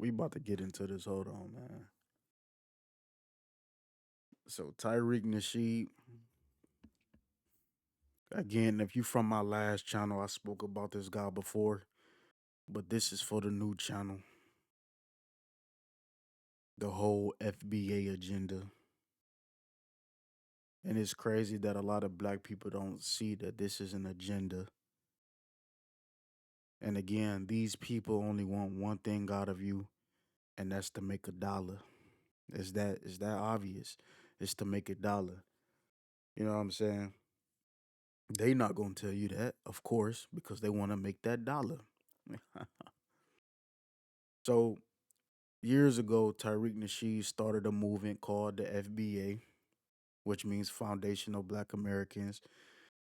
We about to get into this. Hold on, man. So Tariq Nasheed, again, if you from my last channel, I spoke about this guy before, but this is for the new channel. The whole FBA agenda. And it's crazy that a lot of black people don't see that this is an agenda. And again, these people only want one thing out of you, and that's to make $1. Is that obvious? It's to make $1. You know what I'm saying? They not gonna tell you that, of course, because they want to make that dollar. So years ago, Tariq Nasheed started a movement called the FBA, which means Foundation of Black Americans.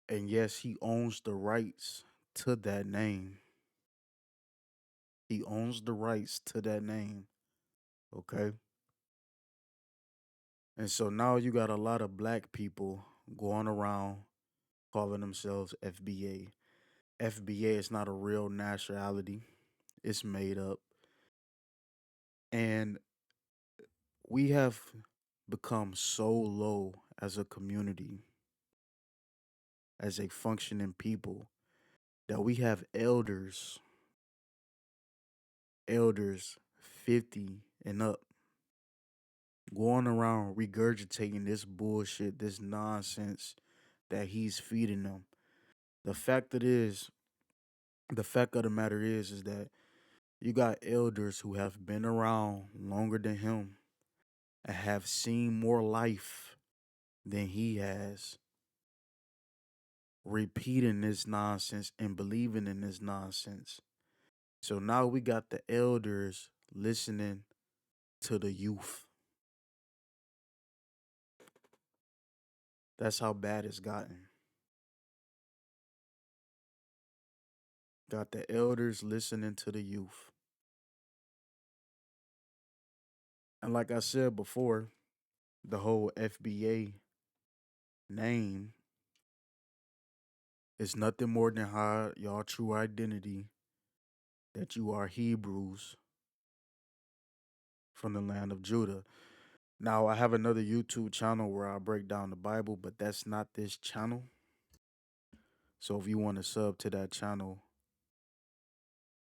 And yes, he owns the rights to that name. He owns the rights to that name. Okay. And so now you got a lot of black people going around calling themselves FBA. FBA is not a real nationality, it's made up. And we have become so low as a community, as a functioning people, that we have elders 50 and up, going around regurgitating this bullshit, this nonsense that he's feeding them. The fact that is, the fact of the matter is that you got elders who have been around longer than him and have seen more life than he has, repeating this nonsense and believing in this nonsense. So now we got the elders listening to the youth. That's how bad it's gotten. Got the elders listening to the youth. And like I said before, the whole FBA name is nothing more than how y'all true identity, that you are Hebrews from the land of Judah. Now, I have another YouTube channel where I break down the Bible, but that's not this channel. So if you want to sub to that channel,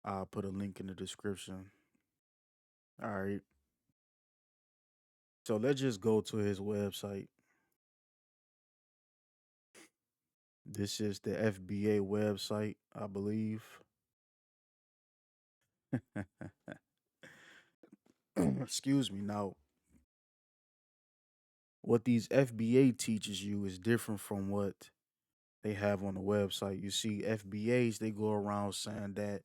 I'll put a link in the description. All right. So let's just go to his website. This is the FBA website, I believe. Excuse me. Now, what these FBA teaches you is different from what they have on the website. You see, FBAs, they go around saying that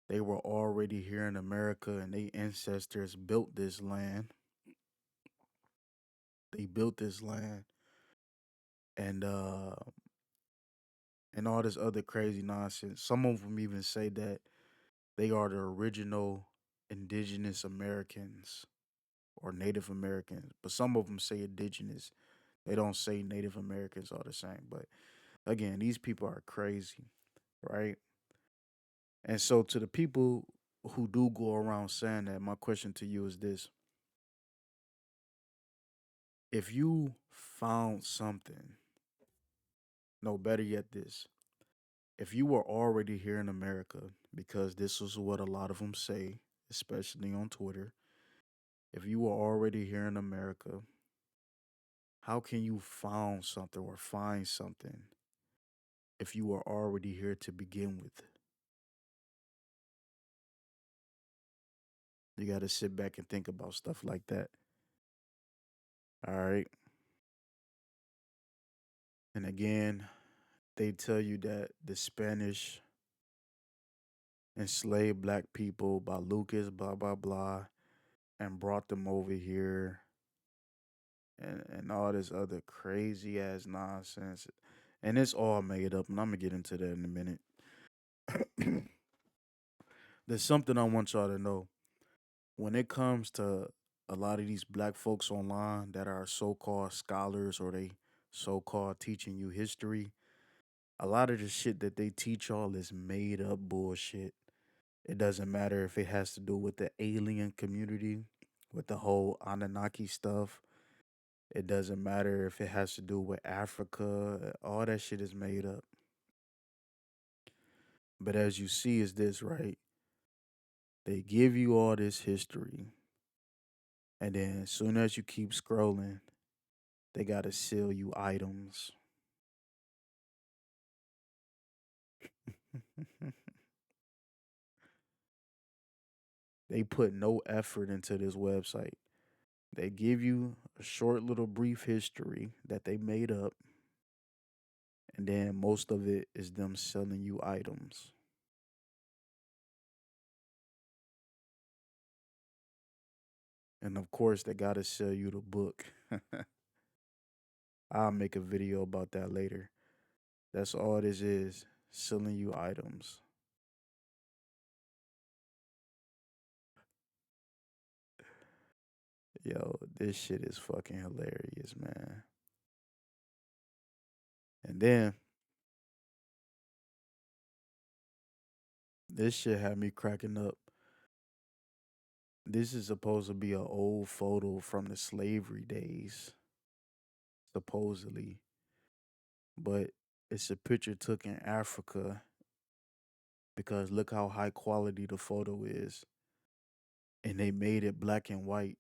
they were already here in America and their ancestors built this land. They built this land and all this other crazy nonsense. Some of them even say that they are the original indigenous Americans or Native Americans, but some of them say indigenous. They don't say Native Americans are the same. But again, these people are crazy, right? And so, to the people who do go around saying that, my question to you is this: if you found something, no, better yet, this, if you were already here in America, because this is what a lot of them say, especially on Twitter, if you were already here in America, how can you found something or find something if you were already here to begin with? You got to sit back and think about stuff like that. All right. And again, they tell you that the Spanish enslaved black people by Lucas, blah, blah, blah, and brought them over here and all this other crazy ass nonsense. And it's all made up. And I'm going to get into that in a minute. There's something I want y'all to know. When it comes to a lot of these black folks online that are so called scholars or they so called teaching you history, a lot of the shit that they teach y'all is made up bullshit. It doesn't matter if it has to do with the alien community, with the whole Anunnaki stuff. It doesn't matter if it has to do with Africa. All that shit is made up. But as you see, is this right? They give you all this history, and then as soon as you keep scrolling, they gotta sell you items. They put no effort into this website. They give you a short little brief history that they made up, and then most of it is them selling you items. And of course, they gotta sell you the book. I'll make a video about that later. That's all this is, selling you items. Yo, this shit is fucking hilarious, man. And then this shit had me cracking up. This is supposed to be an old photo from the slavery days, supposedly, but it's a picture took in Africa because look how high quality the photo is. And they made it black and white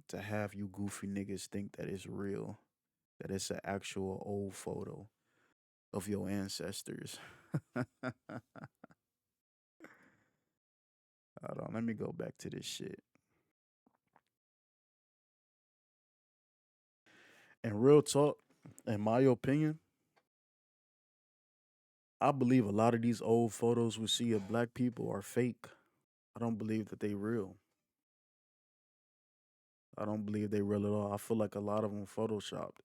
to have you goofy niggas think that it's real, that it's an actual old photo of your ancestors. Hold on, let me go back to this shit. And real talk, in my opinion, I believe a lot of these old photos we see of black people are fake. I don't believe that they real. I don't believe they real at all. I feel like a lot of them photoshopped.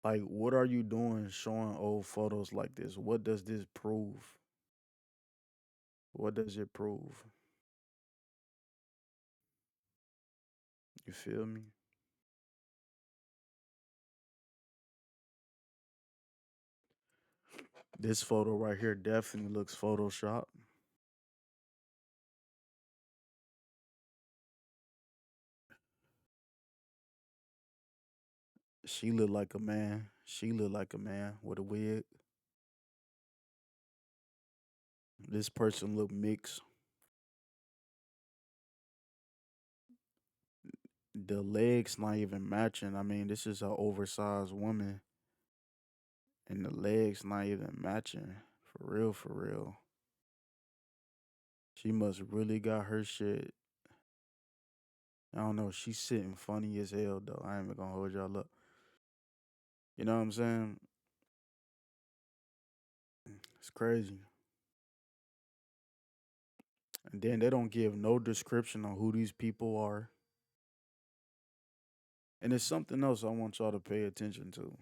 Like, what are you doing showing old photos like this? What does this prove? What does it prove? You feel me? This photo right here definitely looks Photoshop. She look like a man. She look like a man with a wig. This person look mixed. The legs not even matching. I mean, this is an oversized woman, and the legs not even matching. For real, for real. She must really got her shit. I don't know. She's sitting funny as hell though. I ain't even gonna hold y'all up. You know what I'm saying? It's crazy. And then they don't give no description on who these people are. And it's something else I want y'all to pay attention to.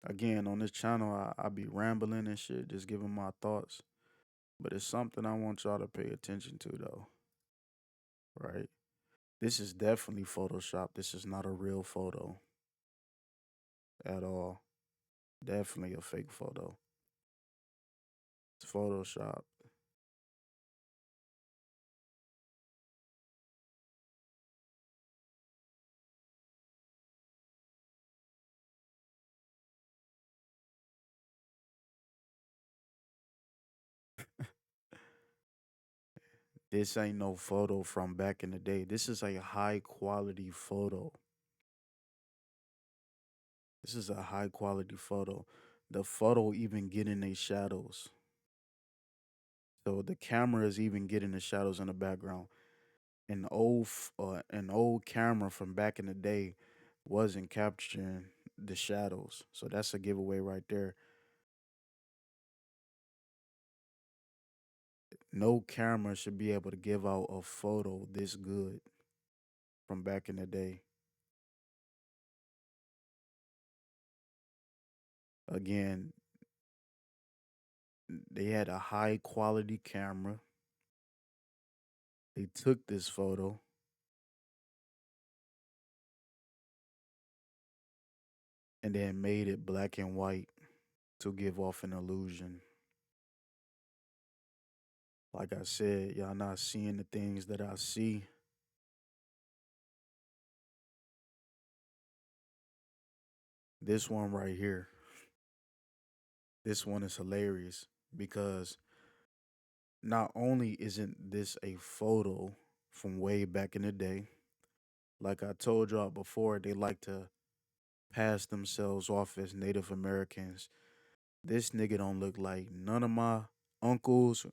Again, on this channel, I be rambling and shit, just giving my thoughts. But it's something I want y'all to pay attention to, though. Right? This is definitely Photoshop. This is not a real photo at all. Definitely a fake photo. It's Photoshop. This ain't no photo from back in the day. This is a high quality photo. This is a high quality photo. The photo even getting their shadows. So the camera is even getting the shadows in the background. An old camera from back in the day wasn't capturing the shadows. So that's a giveaway right there. No camera should be able to give out a photo this good from back in the day. Again, they had a high quality camera. They took this photo and then made it black and white. to give off an illusion. Like I said, y'all not seeing the things that I see. This one right here, this one is hilarious because not only isn't this a photo from way back in the day, like I told y'all before, they like to pass themselves off as Native Americans. This nigga don't look like none of my uncles,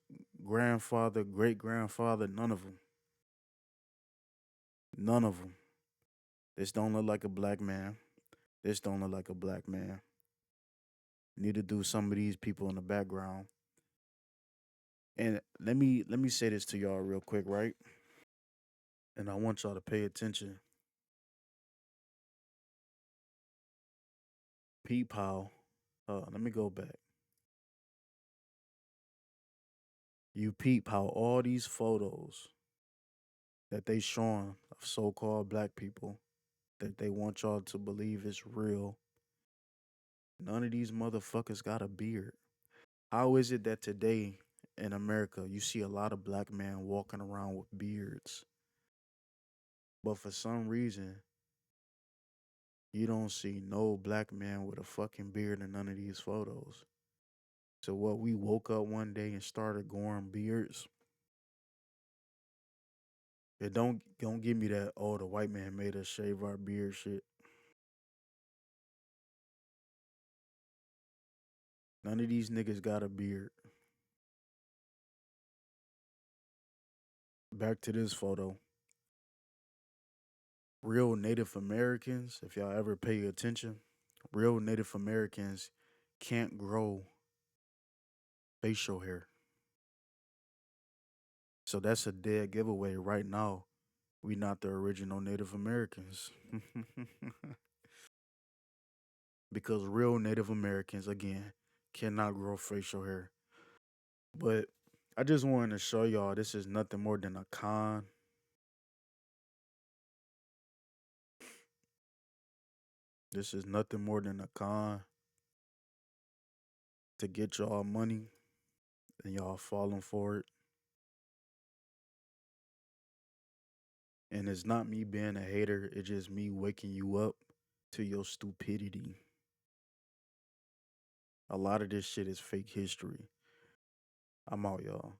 grandfather, great grandfather, none of them. None of them. This don't look like a black man. This don't look like a black man. Neither do some of these people in the background. And let me say this to y'all real quick, right? And I want y'all to pay attention. Peep how, let me go back. You peep how all these photos that they showing of so-called black people that they want y'all to believe is real. None of these motherfuckers got a beard. How is it that today in America you see a lot of black men walking around with beards, but for some reason you don't see no black man with a fucking beard in none of these photos? So what, we woke up one day and started growing beards? It don't give me that, oh, the white man made us shave our beard shit. None of these niggas got a beard. Back to this photo. Real Native Americans, if y'all ever pay attention, real Native Americans can't grow facial hair. So that's a dead giveaway right now. We not the original Native Americans. Because real Native Americans, again, cannot grow facial hair. But I just wanted to show y'all this is nothing more than a con. This is nothing more than a con to get y'all money and y'all falling for it. And it's not me being a hater, it's just me waking you up to your stupidity. A lot of this shit is fake history. I'm out, y'all.